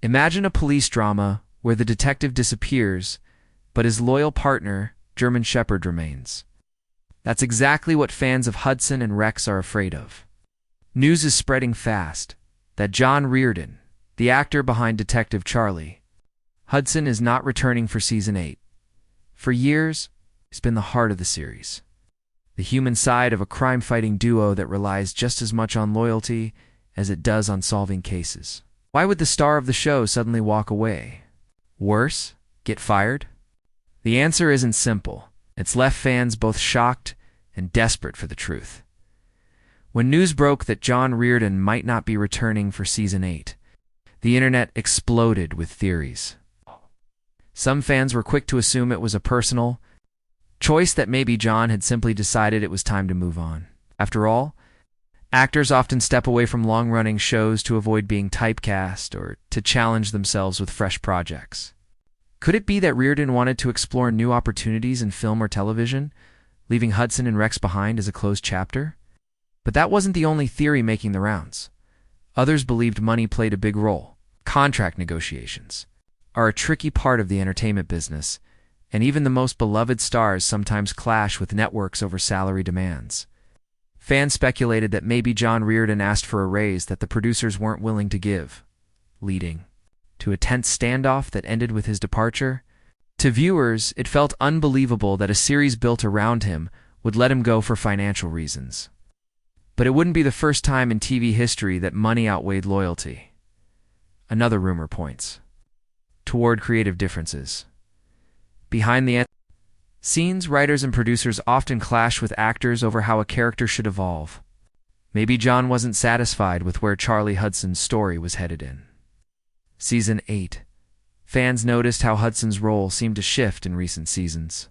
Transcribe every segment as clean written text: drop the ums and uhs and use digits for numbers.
Imagine a police drama where the detective disappears, but his loyal partner, German Shepherd, remains. That's exactly what fans of Hudson and Rex are afraid of. News is spreading fast that John Reardon, the actor behind Detective Charlie Hudson, is not returning for Season 8. For years, he's been the heart of the series, the human side of a crime-fighting duo that relies just as much on loyalty as it does on solving cases. Why would the star of the show suddenly walk away? Worse, get fired? The answer isn't simple. It's left fans both shocked and desperate for the truth. When news broke that John Reardon might not be returning for Season 8, the internet exploded with theories. Some fans were quick to assume it was a personal choice, that maybe John had simply decided it was time to move on. After all, actors often step away from long-running shows to avoid being typecast or to challenge themselves with fresh projects. Could it be that Reardon wanted to explore new opportunities in film or television, leaving Hudson and Rex behind as a closed chapter? But that wasn't the only theory making the rounds. Others believed money played a big role. Contract negotiations are a tricky part of the entertainment business, and even the most beloved stars sometimes clash with networks over salary demands. Fans speculated that maybe John Reardon asked for a raise that the producers weren't willing to give, leading to a tense standoff that ended with his departure. To viewers, it felt unbelievable that a series built around him would let him go for financial reasons. But it wouldn't be the first time in TV history that money outweighed loyalty. Another rumor points toward creative differences. Behind the scenes, writers and producers often clash with actors over how a character should evolve. Maybe John wasn't satisfied with where Charlie Hudson's story was headed in Season 8. Fans noticed how Hudson's role seemed to shift in recent seasons,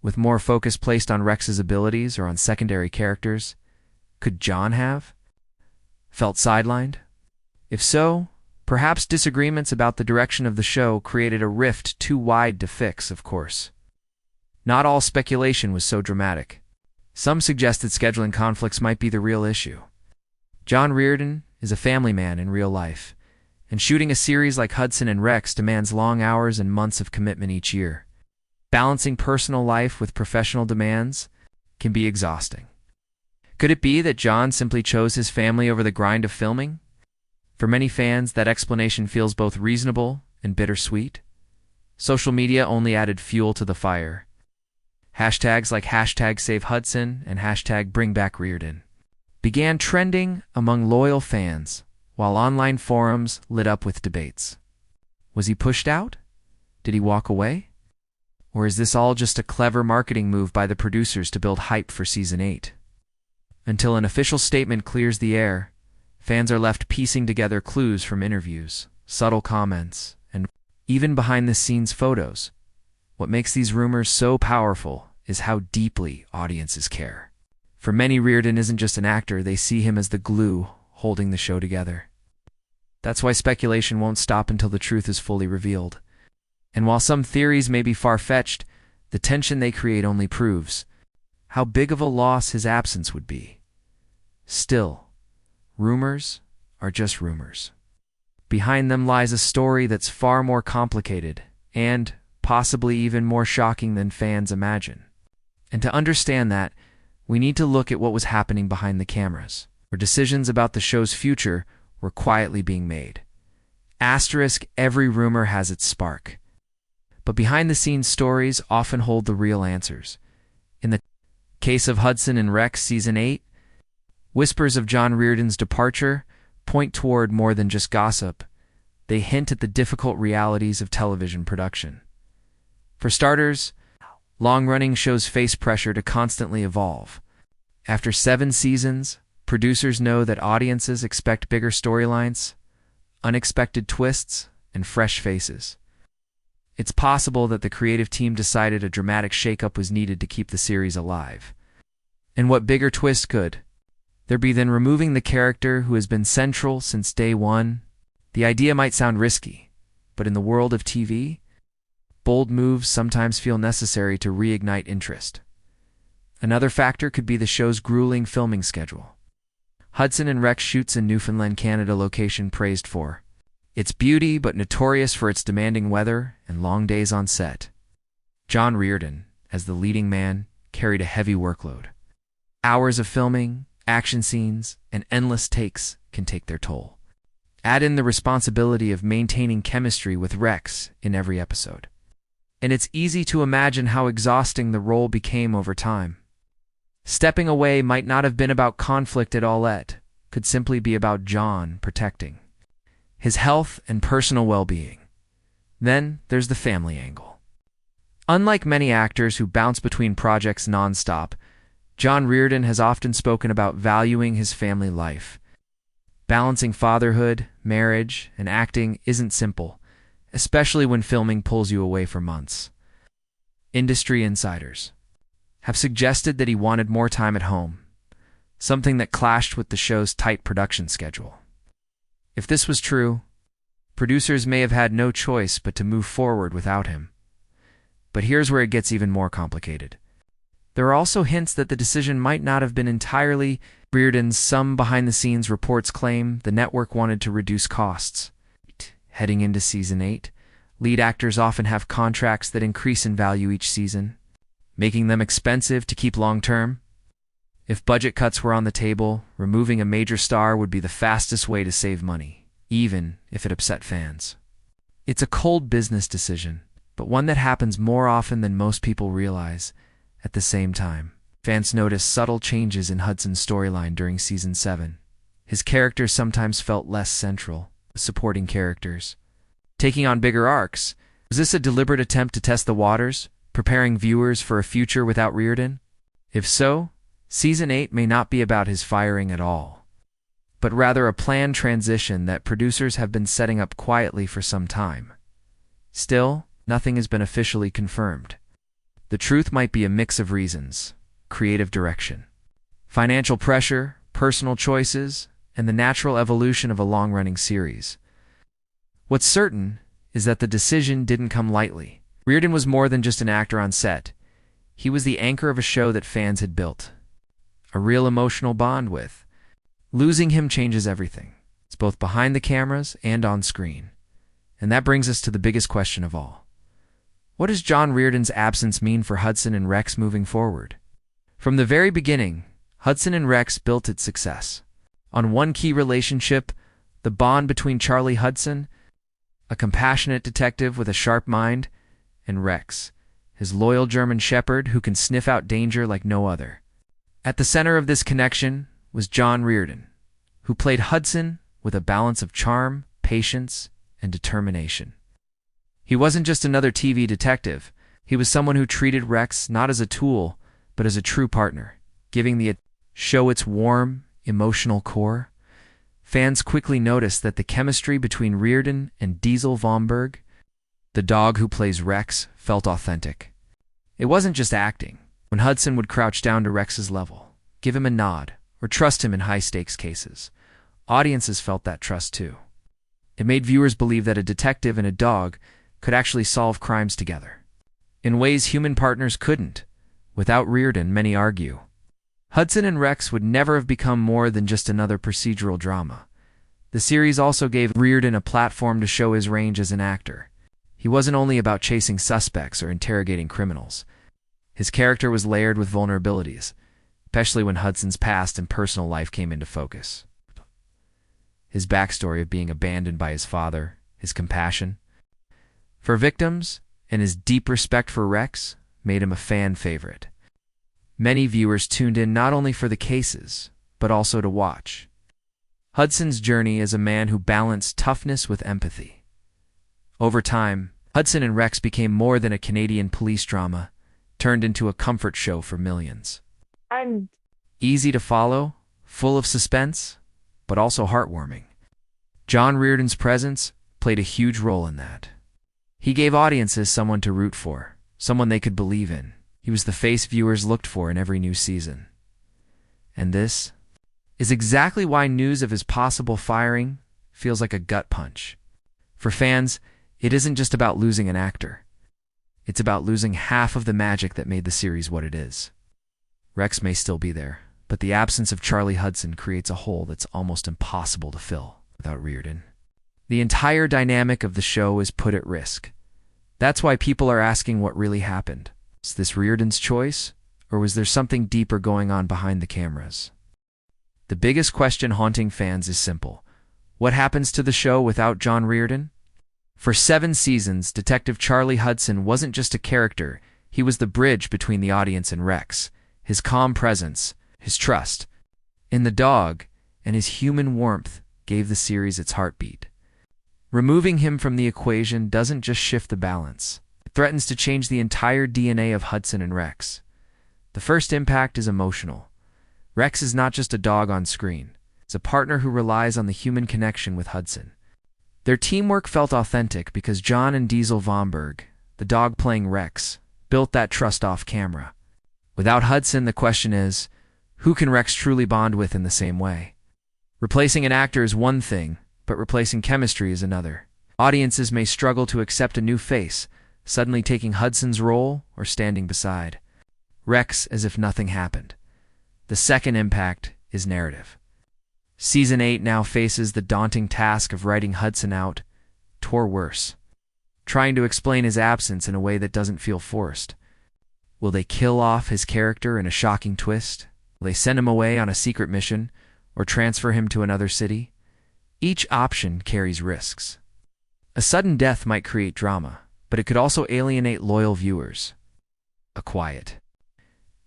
with more focus placed on Rex's abilities or on secondary characters. Could John have felt sidelined? If so, perhaps disagreements about the direction of the show created a rift too wide to fix, of course. Not all speculation was so dramatic. Some suggested scheduling conflicts might be the real issue. John Reardon is a family man in real life, and shooting a series like Hudson and Rex demands long hours and months of commitment each year. Balancing personal life with professional demands can be exhausting. Could it be that John simply chose his family over the grind of filming? For many fans, that explanation feels both reasonable and bittersweet. Social media only added fuel to the fire. Hashtags like #SaveHudson and #BringBackReardon began trending among loyal fans, while online forums lit up with debates. Was he pushed out? Did he walk away? Or is this all just a clever marketing move by the producers to build hype for Season 8? Until an official statement clears the air, fans are left piecing together clues from interviews, subtle comments, and even behind-the-scenes photos. What makes these rumors so powerful is how deeply audiences care. For many, Reardon isn't just an actor, they see him as the glue holding the show together. That's why speculation won't stop until the truth is fully revealed. And while some theories may be far-fetched, the tension they create only proves how big of a loss his absence would be. Still, rumors are just rumors. Behind them lies a story that's far more complicated and possibly even more shocking than fans imagine. And to understand that, we need to look at what was happening behind the cameras, where decisions about the show's future were quietly being made. Asterisk, every rumor has its spark. But behind-the-scenes stories often hold the real answers. In the case of Hudson and Rex Season 8, whispers of John Reardon's departure point toward more than just gossip. They hint at the difficult realities of television production. For starters, long-running shows face pressure to constantly evolve. After 7 seasons, producers know that audiences expect bigger storylines, unexpected twists, and fresh faces. It's possible that the creative team decided a dramatic shakeup was needed to keep the series alive. And what bigger twist could there be than removing the character who has been central since day one? The idea might sound risky, but in the world of TV, bold moves sometimes feel necessary to reignite interest. Another factor could be the show's grueling filming schedule. Hudson and Rex shoots in Newfoundland, Canada, location praised for Its beauty, but notorious for its demanding weather and long days on set. John Reardon, as the leading man, carried a heavy workload. Hours of filming, action scenes, and endless takes can take their toll. Add in the responsibility of maintaining chemistry with Rex in every episode. And it's easy to imagine how exhausting the role became over time. Stepping away might not have been about conflict at all, it could simply be about John protecting his health and personal well-being. Then there's the family angle. Unlike many actors who bounce between projects non-stop, John Reardon has often spoken about valuing his family life. Balancing fatherhood, marriage, and acting isn't simple, especially when filming pulls you away for months. Industry insiders have suggested that he wanted more time at home, something that clashed with the show's tight production schedule. If this was true, producers may have had no choice but to move forward without him. But here's where it gets even more complicated. There are also hints that the decision might not have been entirely Reardon's. Some behind-the-scenes reports claim the network wanted to reduce costs. Heading into Season 8, lead actors often have contracts that increase in value each season, making them expensive to keep long-term. If budget cuts were on the table, removing a major star would be the fastest way to save money, even if it upset fans. It's a cold business decision, but one that happens more often than most people realize. At the same time, fans notice subtle changes in Hudson's storyline during Season 7. His characters sometimes felt less central, supporting characters taking on bigger arcs. Was this a deliberate attempt to test the waters, preparing viewers for a future without Reardon? If so, Season 8 may not be about his firing at all, but rather a planned transition that producers have been setting up quietly for some time. Still, nothing has been officially confirmed. The truth might be a mix of reasons: creative direction, financial pressure, personal choices, and the natural evolution of a long-running series. What's certain is that the decision didn't come lightly. Reardon was more than just an actor on set. He was the anchor of a show that fans had built a real emotional bond with. Losing him changes everything. It's both behind the cameras and on screen. And that brings us to the biggest question of all. What does John Reardon's absence mean for Hudson and Rex moving forward? From the very beginning, Hudson and Rex built its success on one key relationship: the bond between Charlie Hudson, a compassionate detective with a sharp mind, and Rex, his loyal German shepherd who can sniff out danger like no other. At the center of this connection was John Reardon, who played Hudson with a balance of charm, patience, and determination. He wasn't just another TV detective. He was someone who treated Rex not as a tool, but as a true partner, giving the show its warm, emotional core. Fans quickly noticed that the chemistry between Reardon and Diesel Vomberg, the dog who plays Rex, felt authentic. It wasn't just acting. When Hudson would crouch down to Rex's level, give him a nod, or trust him in high-stakes cases, audiences felt that trust too. It made viewers believe that a detective and a dog could actually solve crimes together, in ways human partners couldn't. Without Reardon, many argue, Hudson and Rex would never have become more than just another procedural drama. The series also gave Reardon a platform to show his range as an actor. He wasn't only about chasing suspects or interrogating criminals. His character was layered with vulnerabilities, especially when Hudson's past and personal life came into focus. His backstory of being abandoned by his father, his compassion for victims, and his deep respect for Rex made him a fan favorite. Many viewers tuned in not only for the cases, but also to watch Hudson's journey as a man who balanced toughness with empathy. Over time, Hudson and Rex became more than a Canadian police drama, turned into a comfort show for millions. Easy to follow, full of suspense, but also heartwarming. John Reardon's presence played a huge role in that. He gave audiences someone to root for, someone they could believe in. He was the face viewers looked for in every new season. And this is exactly why news of his possible firing feels like a gut punch. For fans, it isn't just about losing an actor. It's about losing half of the magic that made the series what it is. Rex may still be there, but the absence of Charlie Hudson creates a hole that's almost impossible to fill without Reardon. The entire dynamic of the show is put at risk. That's why people are asking what really happened. Was this Reardon's choice, or was there something deeper going on behind the cameras? The biggest question haunting fans is simple. What happens to the show without John Reardon? For 7 seasons, Detective Charlie Hudson wasn't just a character, he was the bridge between the audience and Rex. His calm presence, his trust in the dog, and his human warmth gave the series its heartbeat. Removing him from the equation doesn't just shift the balance. It threatens to change the entire DNA of Hudson and Rex. The first impact is emotional. Rex is not just a dog on screen. It's a partner who relies on the human connection with Hudson. Their teamwork felt authentic because John and Diesel Vomberg, the dog playing Rex, built that trust off camera. Without Hudson, the question is, who can Rex truly bond with in the same way? Replacing an actor is one thing, but replacing chemistry is another. Audiences may struggle to accept a new face, suddenly taking Hudson's role or standing beside Rex as if nothing happened. The second impact is narrative. Season 8 now faces the daunting task of writing Hudson out, or worse, trying to explain his absence in a way that doesn't feel forced. Will they kill off his character in a shocking twist? Will they send him away on a secret mission, or transfer him to another city? Each option carries risks. A sudden death might create drama, but it could also alienate loyal viewers. A quiet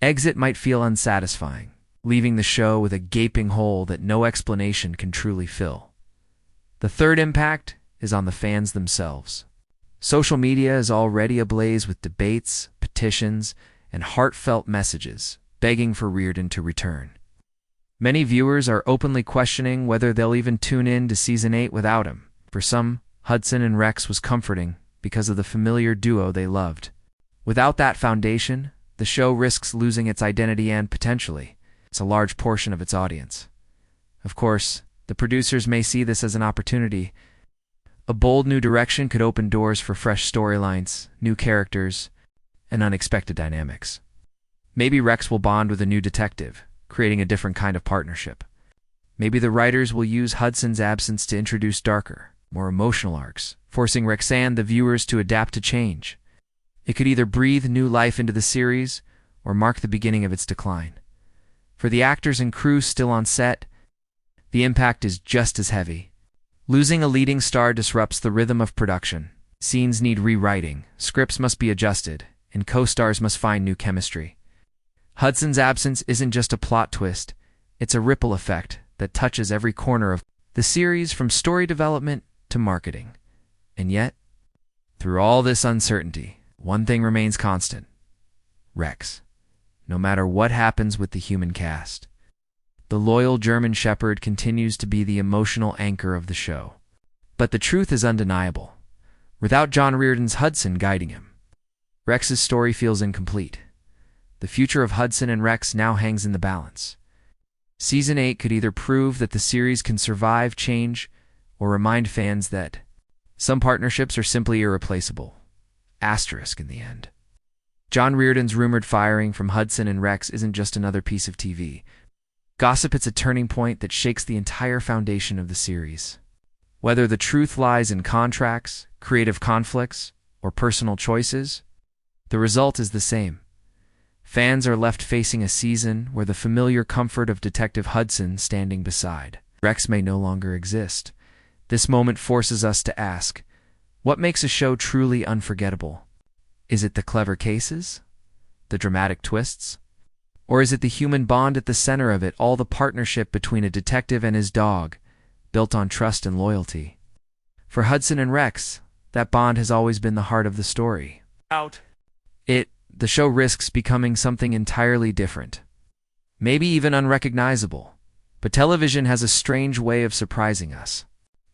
exit might feel unsatisfying, leaving the show with a gaping hole that no explanation can truly fill. The third impact is on the fans themselves. Social media is already ablaze with debates, petitions, and heartfelt messages begging for Reardon to return. Many viewers are openly questioning whether they'll even tune in to Season 8 without him. For some, Hudson and Rex was comforting because of the familiar duo they loved. Without that foundation, the show risks losing its identity and, potentially, it's a large portion of its audience. Of course, the producers may see this as an opportunity. A bold new direction could open doors for fresh storylines, new characters, and unexpected dynamics. Maybe Rex will bond with a new detective, creating a different kind of partnership. Maybe the writers will use Hudson's absence to introduce darker, more emotional arcs, forcing Rex and the viewers to adapt to change. It could either breathe new life into the series or mark the beginning of its decline. For the actors and crew still on set, the impact is just as heavy. Losing a leading star disrupts the rhythm of production. Scenes need rewriting, scripts must be adjusted, and co-stars must find new chemistry. Hudson's absence isn't just a plot twist, it's a ripple effect that touches every corner of the series, from story development to marketing. And yet, through all this uncertainty, one thing remains constant: Rex. No matter what happens with the human cast, the loyal German Shepherd continues to be the emotional anchor of the show. But the truth is undeniable. Without John Reardon's Hudson guiding him, Rex's story feels incomplete. The future of Hudson and Rex now hangs in the balance. Season 8 could either prove that the series can survive change, or remind fans that some partnerships are simply irreplaceable. Asterisk in the end. John Reardon's rumored firing from Hudson and Rex isn't just another piece of TV. Gossip, it's a turning point that shakes the entire foundation of the series. Whether the truth lies in contracts, creative conflicts, or personal choices, the result is the same. Fans are left facing a season where the familiar comfort of Detective Hudson standing beside Rex may no longer exist. This moment forces us to ask, what makes a show truly unforgettable? Is it the clever cases? The dramatic twists? Or is it the human bond at the center of it all, the partnership between a detective and his dog, built on trust and loyalty? For Hudson and Rex, that bond has always been the heart of the story. The show risks becoming something entirely different. Maybe even unrecognizable. But television has a strange way of surprising us.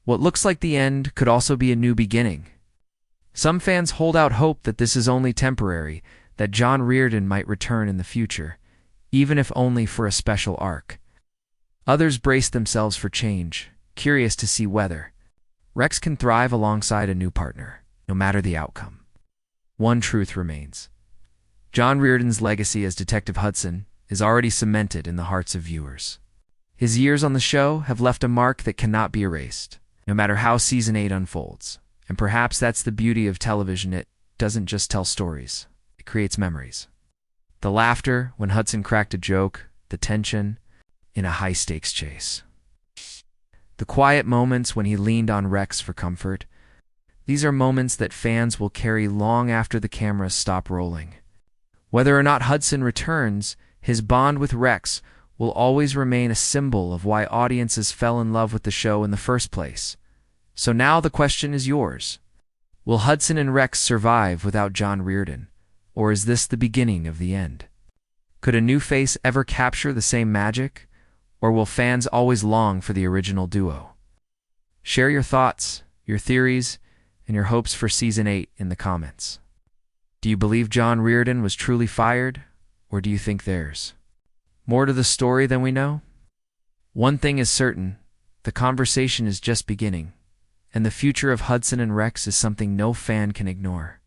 What looks like the end could also be a new beginning. Some fans hold out hope that this is only temporary, that John Reardon might return in the future, even if only for a special arc. Others brace themselves for change, curious to see whether Rex can thrive alongside a new partner, no matter the outcome. One truth remains. John Reardon's legacy as Detective Hudson is already cemented in the hearts of viewers. His years on the show have left a mark that cannot be erased. No no matter how Season 8 unfolds. And perhaps that's the beauty of television. It doesn't just tell stories, it creates memories. The laughter when Hudson cracked a joke, the tension in a high-stakes chase. The quiet moments when he leaned on Rex for comfort. These are moments that fans will carry long after the cameras stop rolling. Whether or not Hudson returns, his bond with Rex will always remain a symbol of why audiences fell in love with the show in the first place. So now the question is yours. Will Hudson and Rex survive without John Reardon? Or is this the beginning of the end? Could a new face ever capture the same magic? Or will fans always long for the original duo? Share your thoughts, your theories, and your hopes for Season 8 in the comments. Do you believe John Reardon was truly fired? Or do you think there's more to the story than we know? One thing is certain, the conversation is just beginning, and the future of Hudson and Rex is something no fan can ignore.